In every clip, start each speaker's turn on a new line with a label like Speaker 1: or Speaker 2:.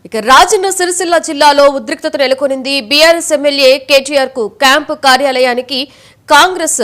Speaker 1: ఇక రాజన్న సిరిసిల్ల జిల్లాలో ఉద్రిక్తత నెలకొనింది. బీఆర్ఎస్ ఎమ్మెల్యే కేటీఆర్ కు క్యాంపు కార్యాలయానికి కాంగ్రెస్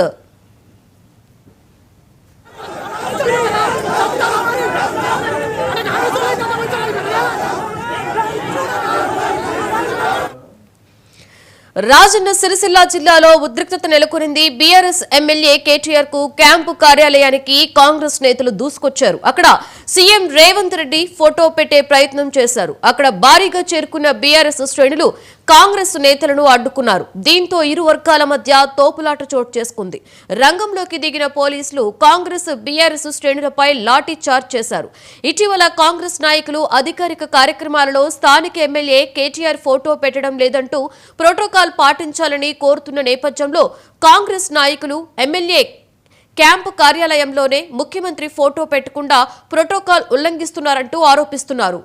Speaker 1: రాజన్న సిరిసిల్ల జిల్లాలో ఉద్రిక్తత నెలకొనింది. బీఆర్ఎస్ ఎమ్మెల్యే కేటీఆర్ కు క్యాంపు కార్యాలయానికి కాంగ్రెస్ నేతలు దూసుకొచ్చారు. అక్కడ సీఎం రేవంత్ రెడ్డి ఫోటో పెట్టే ప్రయత్నం చేశారు. అక్కడ భారీగా చేరుకున్న బీఆర్ఎస్ శ్రేణులు కాంగ్రెస్ నేతలను అడ్డుకున్నారు. దీంతో ఇరు వర్గాల మధ్య తోపులాట చోటు చేసుకుంది. రంగంలోకి దిగిన పోలీసులు కాంగ్రెస్ బీఆర్ఎస్ శ్రేణులపై లాఠీ చార్జ్ చేశారు. ఇటీవల కాంగ్రెస్ నాయకులు అధికారిక కార్యక్రమాలలో స్థానిక ఎమ్మెల్యే కేటీఆర్ ఫోటో పెట్టడం లేదంటూ ప్రోటోకాల్ పాటించాలని కోరుతున్న నేపథ్యంలో కాంగ్రెస్ నాయకులు ఎమ్మెల్యే క్యాంపు కార్యాలయంలోనే ముఖ్యమంత్రి ఫోటో పెట్టకుండా ప్రోటోకాల్ ఉల్లంఘిస్తున్నారంటూ ఆరోపిస్తున్నారు.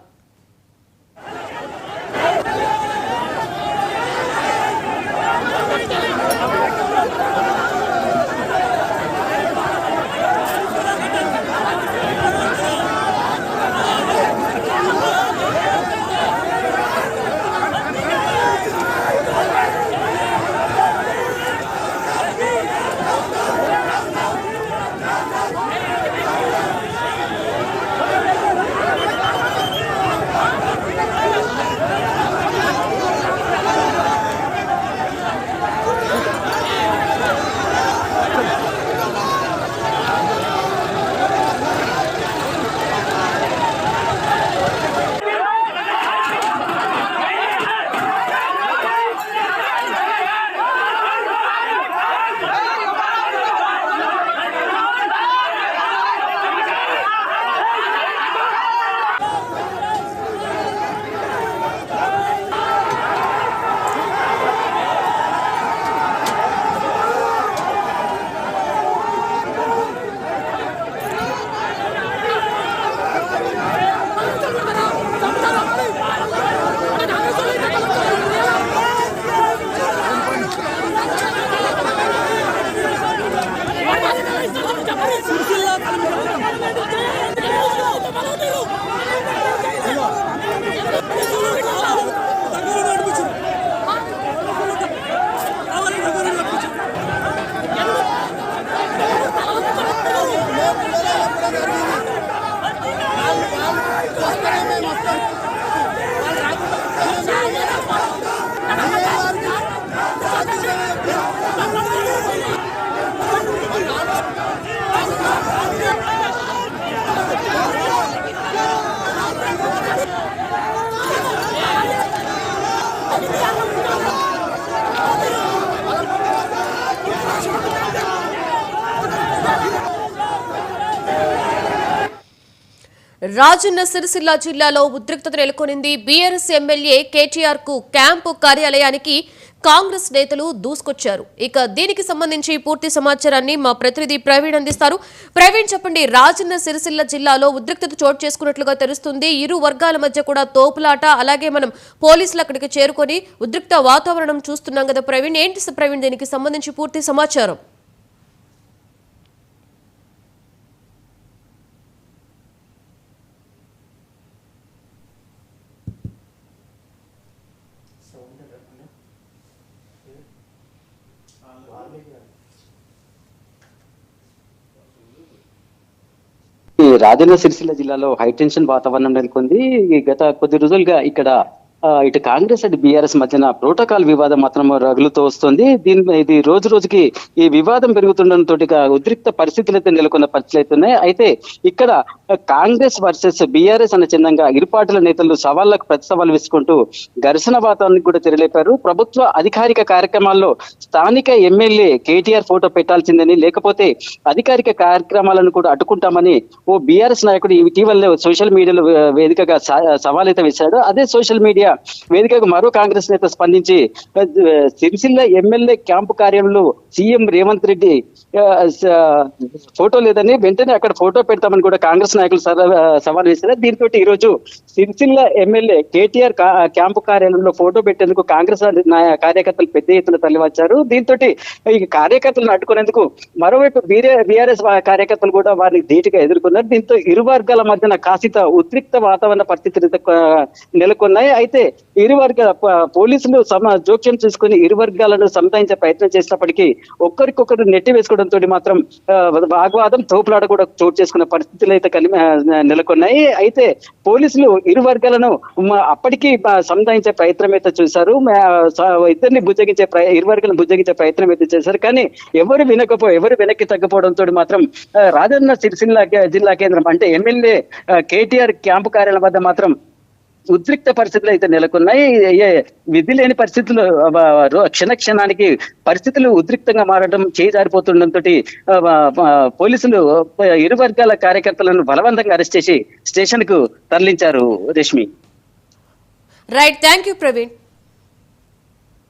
Speaker 1: రాజన్న సిరిసిల్ల జిల్లాలో ఉద్రిక్తత నెలకొనింది. బీఆర్ఎస్ ఎమ్మెల్యే కేటీఆర్ కు క్యాంపు కార్యాలయానికి కాంగ్రెస్ నేతలు దూసుకొచ్చారు. ఇక దీనికి సంబంధించి పూర్తి సమాచారాన్ని మా ప్రతినిధి ప్రవీణ్ అందిస్తారు. ప్రవీణ్, చెప్పండి. రాజన్న సిరిసిల్ల జిల్లాలో ఉద్రిక్తత చోటు చేసుకున్నట్లుగా తెలుస్తుంది. ఇరు వర్గాల మధ్య కూడా తోపులాట, అలాగే మనం పోలీసులు అక్కడికి చేరుకొని ఉద్రిక్త వాతావరణం చూస్తున్నాం కదా ప్రవీణ్. ఏంటి ప్రవీణ్ దీనికి సంబంధించి పూర్తి సమాచారం?
Speaker 2: రాజన్న సిరిసిల్ల జిల్లాలో హైటెన్షన్ వాతావరణం నెలకొంది. గత కొద్ది రోజులుగా ఇక్కడ ఇటు కాంగ్రెస్ అటు బీఆర్ఎస్ మధ్యన ప్రోటోకాల్ వివాదం మాత్రం రగులుతూ వస్తుంది. ఇది రోజు రోజుకి ఈ వివాదం పెరుగుతుండటంతో ఉద్రిక్త పరిస్థితులు అయితే నెలకొన్న పరిస్థితులు అవుతున్నాయి. అయితే ఇక్కడ కాంగ్రెస్ వర్సెస్ బీఆర్ఎస్ అనే చిన్నంగా ఇరు పార్టీల నేతలు సవాళ్లకు ప్రతి సవాల్ వేసుకుంటూ ఘర్షణ వాతావరణానికి కూడా తెరలేపారు. ప్రభుత్వ అధికారిక కార్యక్రమాల్లో స్థానిక ఎమ్మెల్యే కేటీఆర్ ఫోటో పెట్టాల్సిందని, లేకపోతే అధికారిక కార్యక్రమాలను కూడా అడ్డుకుంటామని ఓ బీఆర్ఎస్ నాయకుడు ఇటీవల సోషల్ మీడియాలో వేదికగా సవాల్ అయితే వేశాడు. అదే సోషల్ మీడియా వేదికగా మరో కాంగ్రెస్ నేత స్పందించి సిరిసిల్ల ఎమ్మెల్యే క్యాంపు కార్యాలయంలో సీఎం రేవంత్ రెడ్డి ఫోటో లేదని వెంటనే అక్కడ ఫోటో పెడతామని కూడా కాంగ్రెస్ నాయకులు సవాల్ చేశారు. దీంతో ఈ రోజు సిరిసిల్ల ఎమ్మెల్యే కేటీఆర్ క్యాంపు కార్యాలయంలో ఫోటో పెట్టేందుకు కాంగ్రెస్ కార్యకర్తలు పెద్ద ఎత్తున తరలివచ్చారు. దీంతో ఈ కార్యకర్తలను అడ్డుకునేందుకు మరోవైపు బీఆర్ఎస్ కార్యకర్తలు కూడా వారిని ధీటుగా ఎదుర్కొన్నారు. దీంతో ఇరు వర్గాల మధ్యన కాసిత ఉద్రిక్త వాతావరణ పరిస్థితులు నెలకొన్నాయి. అయితే ఇరు వర్గాల పోలీసులు జోక్యం చేసుకుని ఇరు వర్గాలను సంధానించే ప్రయత్నం చేసినప్పటికీ ఒక్కరికొకరు నెట్టి వేసుకోవడంతో మాత్రం వాగ్వాదం తోపులాట కూడా చోటు చేసుకున్న పరిస్థితులు అయితే నెలకొన్నాయి. అయితే పోలీసులు ఇరు వర్గాలను అప్పటికీ సంధానించే ప్రయత్నం అయితే చూశారు. ఇద్దరిని ఇరు వర్గాలను బుజ్జగించే ప్రయత్నం అయితే చేశారు. కానీ ఎవరు వెనక్కి తగ్గపోవడంతో మాత్రం రాజన్న సిరిసిల్ల జిల్లా కేంద్రం అంటే ఎమ్మెల్యే కేటీఆర్ క్యాంపు కార్యాలయం వద్ద మాత్రం ఉద్రిక్త పరిస్థితులు అయితే నెలకొన్నాయి. విధి లేని పరిస్థితులు క్షణానికి పరిస్థితులు ఉద్రిక్తంగా మారడం చేజారిపోతుండటంతో పోలీసులు ఇరు వర్గాల కార్యకర్తలను బలవంతంగా అరెస్ట్ చేసి స్టేషన్ కు తరలించారు. Rashmi.
Speaker 1: Right, thank you Praveen.